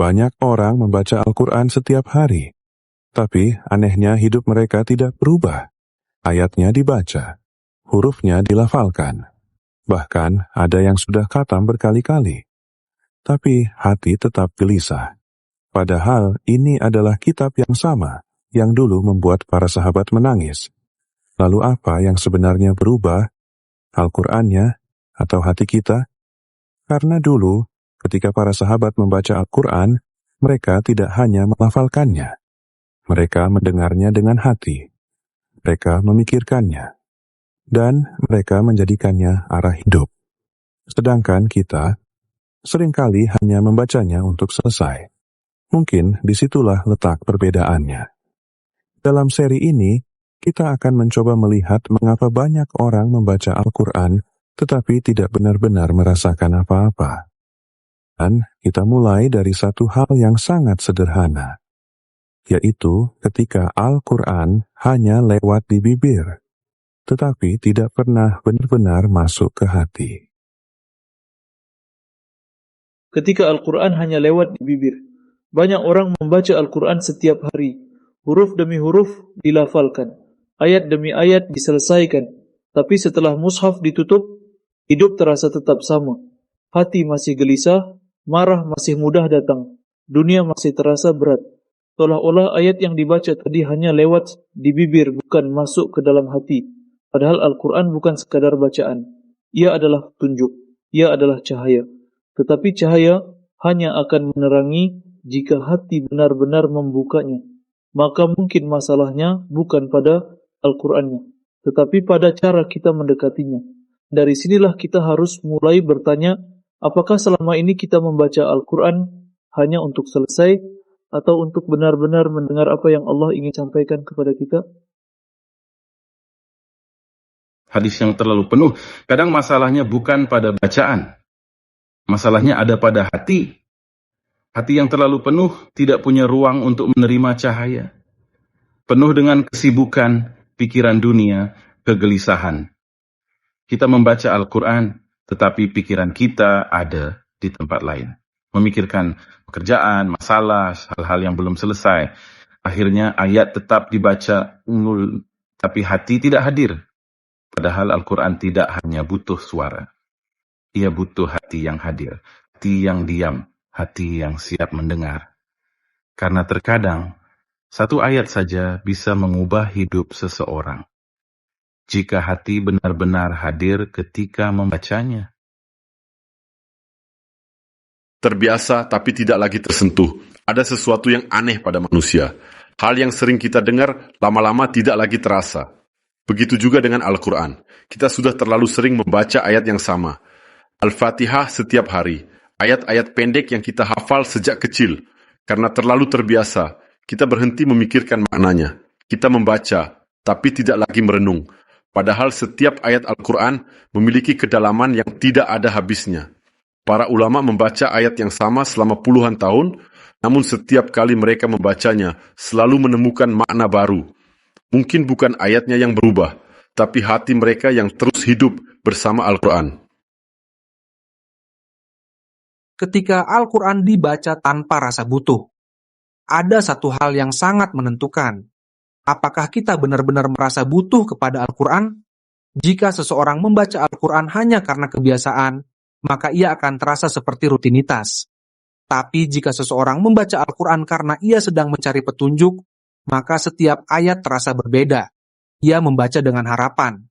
Banyak orang membaca Al-Quran setiap hari, tapi anehnya hidup mereka tidak berubah. Ayatnya dibaca, hurufnya dilafalkan. Bahkan ada yang sudah khatam berkali-kali. Tapi hati tetap gelisah. Padahal ini adalah kitab yang sama yang dulu membuat para sahabat menangis. Lalu apa yang sebenarnya berubah? Al-Qur'annya atau hati kita? Karena dulu, ketika para sahabat membaca Al-Quran, mereka tidak hanya melafalkannya. Mereka mendengarnya dengan hati. Mereka memikirkannya. Dan mereka menjadikannya arah hidup. Sedangkan kita seringkali hanya membacanya untuk selesai. Mungkin disitulah letak perbedaannya. Dalam seri ini, kita akan mencoba melihat mengapa banyak orang membaca Al-Quran tetapi tidak benar-benar merasakan apa-apa. Dan kita mulai dari satu hal yang sangat sederhana, yaitu ketika Al-Quran hanya lewat di bibir, tetapi tidak pernah benar-benar masuk ke hati. Ketika Al-Quran hanya lewat di bibir, banyak orang membaca Al-Quran setiap hari, huruf demi huruf dilafalkan, ayat demi ayat diselesaikan, tapi setelah mushaf ditutup, hidup terasa tetap sama. Hati masih gelisah, marah masih mudah datang, dunia masih terasa berat. Seolah-olah ayat yang dibaca tadi hanya lewat di bibir, bukan masuk ke dalam hati. Padahal Al-Quran bukan sekadar bacaan. Ia adalah petunjuk, ia adalah cahaya. Tetapi cahaya hanya akan menerangi jika hati benar-benar membukanya. Maka mungkin masalahnya bukan pada Al-Qurannya, tetapi pada cara kita mendekatinya. Dari sinilah kita harus mulai bertanya, apakah selama ini kita membaca Al-Quran hanya untuk selesai, atau untuk benar-benar mendengar apa yang Allah ingin sampaikan kepada kita? Hadis yang terlalu penuh, kadang masalahnya bukan pada bacaan. Masalahnya ada pada hati. Hati yang terlalu penuh tidak punya ruang untuk menerima cahaya. Penuh dengan kesibukan, pikiran dunia, kegelisahan. Kita membaca Al-Quran, tetapi pikiran kita ada di tempat lain. Memikirkan pekerjaan, masalah, hal-hal yang belum selesai. Akhirnya ayat tetap dibaca, tapi hati tidak hadir. Padahal Al-Quran tidak hanya butuh suara. Ia butuh hati yang hadir, hati yang diam, hati yang siap mendengar. Karena terkadang, satu ayat saja bisa mengubah hidup seseorang. Jika hati benar-benar hadir ketika membacanya. Terbiasa tapi tidak lagi tersentuh. Ada sesuatu yang aneh pada manusia. Hal yang sering kita dengar, lama-lama tidak lagi terasa. Begitu juga dengan Al-Quran. Kita sudah terlalu sering membaca ayat yang sama. Al-Fatihah setiap hari, ayat-ayat pendek yang kita hafal sejak kecil. Karena terlalu terbiasa, kita berhenti memikirkan maknanya. Kita membaca, tapi tidak lagi merenung. Padahal setiap ayat Al-Quran memiliki kedalaman yang tidak ada habisnya. Para ulama membaca ayat yang sama selama puluhan tahun, namun setiap kali mereka membacanya, selalu menemukan makna baru. Mungkin bukan ayatnya yang berubah, tapi hati mereka yang terus hidup bersama Al-Quran. Ketika Al-Quran dibaca tanpa rasa butuh, ada satu hal yang sangat menentukan. Apakah kita benar-benar merasa butuh kepada Al-Quran? Jika seseorang membaca Al-Quran hanya karena kebiasaan, maka ia akan terasa seperti rutinitas. Tapi jika seseorang membaca Al-Quran karena ia sedang mencari petunjuk, maka setiap ayat terasa berbeda. Ia membaca dengan harapan,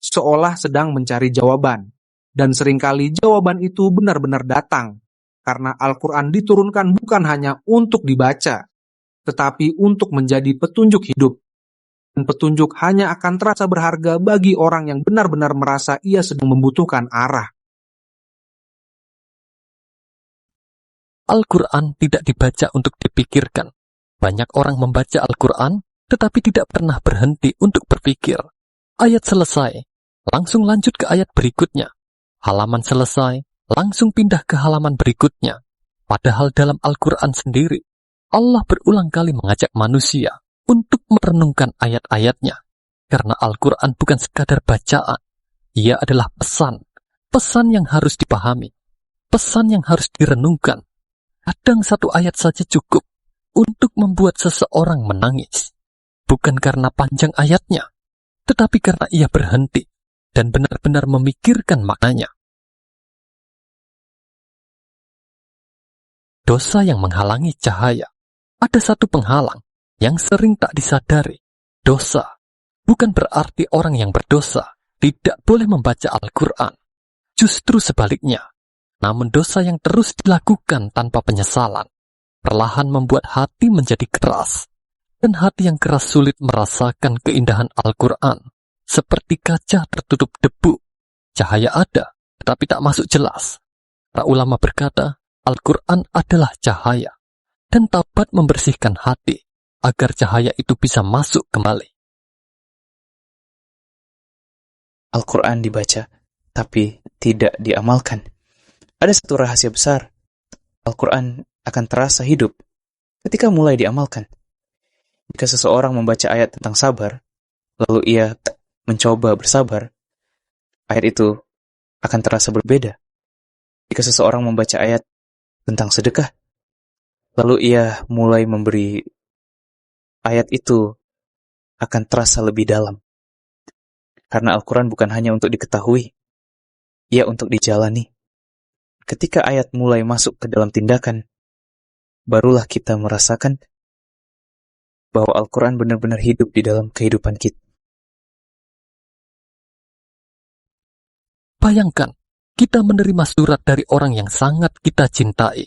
seolah sedang mencari jawaban. Dan seringkali jawaban itu benar-benar datang. Karena Al-Quran diturunkan bukan hanya untuk dibaca, tetapi untuk menjadi petunjuk hidup. Dan petunjuk hanya akan terasa berharga bagi orang yang benar-benar merasa ia sedang membutuhkan arah. Al-Quran tidak dibaca untuk dipikirkan. Banyak orang membaca Al-Quran, tetapi tidak pernah berhenti untuk berpikir. Ayat selesai, langsung lanjut ke ayat berikutnya. Halaman selesai, langsung pindah ke halaman berikutnya. Padahal dalam Al-Quran sendiri, Allah berulang kali mengajak manusia untuk merenungkan ayat-ayatnya. Karena Al-Quran bukan sekadar bacaan. Ia adalah pesan. Pesan yang harus dipahami. Pesan yang harus direnungkan. Kadang satu ayat saja cukup untuk membuat seseorang menangis. Bukan karena panjang ayatnya, tetapi karena ia berhenti dan benar-benar memikirkan maknanya. Dosa yang menghalangi cahaya. Ada satu penghalang yang sering tak disadari. Dosa bukan berarti orang yang berdosa tidak boleh membaca Al-Quran. Justru sebaliknya. Namun dosa yang terus dilakukan tanpa penyesalan perlahan membuat hati menjadi keras. Dan hati yang keras sulit merasakan keindahan Al-Quran. Seperti kaca tertutup debu. Cahaya ada, tetapi tak masuk jelas. Para ulama berkata, Al-Quran adalah cahaya. Dan taubat membersihkan hati, agar cahaya itu bisa masuk kembali. Al-Quran dibaca, tapi tidak diamalkan. Ada satu rahasia besar. Al-Quran akan terasa hidup ketika mulai diamalkan. Jika seseorang membaca ayat tentang sabar, lalu ia mencoba bersabar, ayat itu akan terasa berbeda. Jika seseorang membaca ayat tentang sedekah, lalu ia mulai memberi, ayat itu akan terasa lebih dalam. Karena Al-Quran bukan hanya untuk diketahui, ia untuk dijalani. Ketika ayat mulai masuk ke dalam tindakan, barulah kita merasakan bahwa Al-Quran benar-benar hidup di dalam kehidupan kita. Bayangkan, kita menerima surat dari orang yang sangat kita cintai.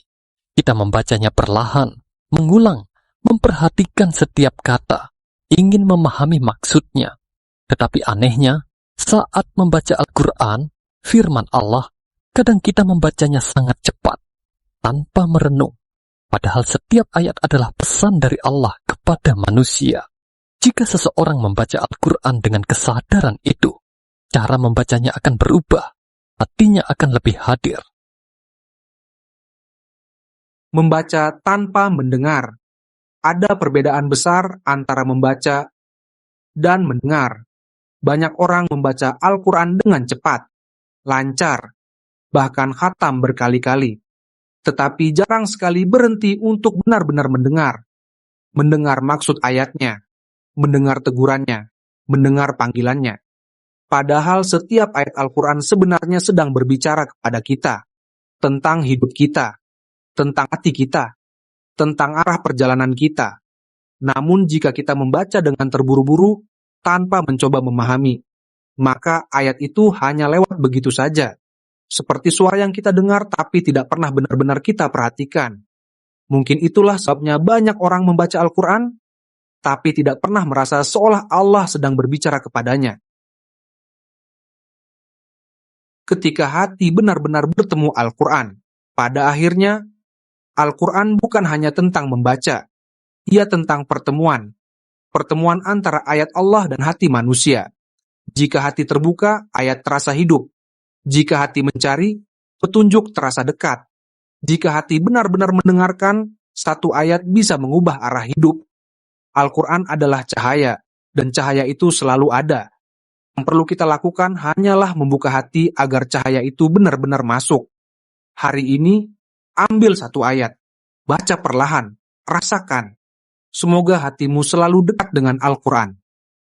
Kita membacanya perlahan, mengulang, memperhatikan setiap kata, ingin memahami maksudnya. Tetapi anehnya, saat membaca Al-Quran, firman Allah, kadang kita membacanya sangat cepat, tanpa merenung. Padahal setiap ayat adalah pesan dari Allah kepada manusia. Jika seseorang membaca Al-Quran dengan kesadaran itu, cara membacanya akan berubah, hatinya akan lebih hadir. Membaca tanpa mendengar. Ada perbedaan besar antara membaca dan mendengar. Banyak orang membaca Al-Quran dengan cepat, lancar, bahkan khatam berkali-kali. Tetapi jarang sekali berhenti untuk benar-benar mendengar. Mendengar maksud ayatnya, mendengar tegurannya, mendengar panggilannya. Padahal setiap ayat Al-Quran sebenarnya sedang berbicara kepada kita, tentang hidup kita, tentang hati kita, tentang arah perjalanan kita. Namun jika kita membaca dengan terburu-buru, tanpa mencoba memahami, maka ayat itu hanya lewat begitu saja. Seperti suara yang kita dengar tapi tidak pernah benar-benar kita perhatikan. Mungkin itulah sebabnya banyak orang membaca Al-Quran, tapi tidak pernah merasa seolah Allah sedang berbicara kepadanya. Ketika hati benar-benar bertemu Al-Quran, pada akhirnya, Al-Quran bukan hanya tentang membaca, ia tentang pertemuan. Pertemuan antara ayat Allah dan hati manusia. Jika hati terbuka, ayat terasa hidup. Jika hati mencari, petunjuk terasa dekat. Jika hati benar-benar mendengarkan, satu ayat bisa mengubah arah hidup. Al-Quran adalah cahaya, dan cahaya itu selalu ada. Yang perlu kita lakukan hanyalah membuka hati agar cahaya itu benar-benar masuk. Hari ini, ambil satu ayat, baca perlahan, rasakan. Semoga hatimu selalu dekat dengan Al-Quran.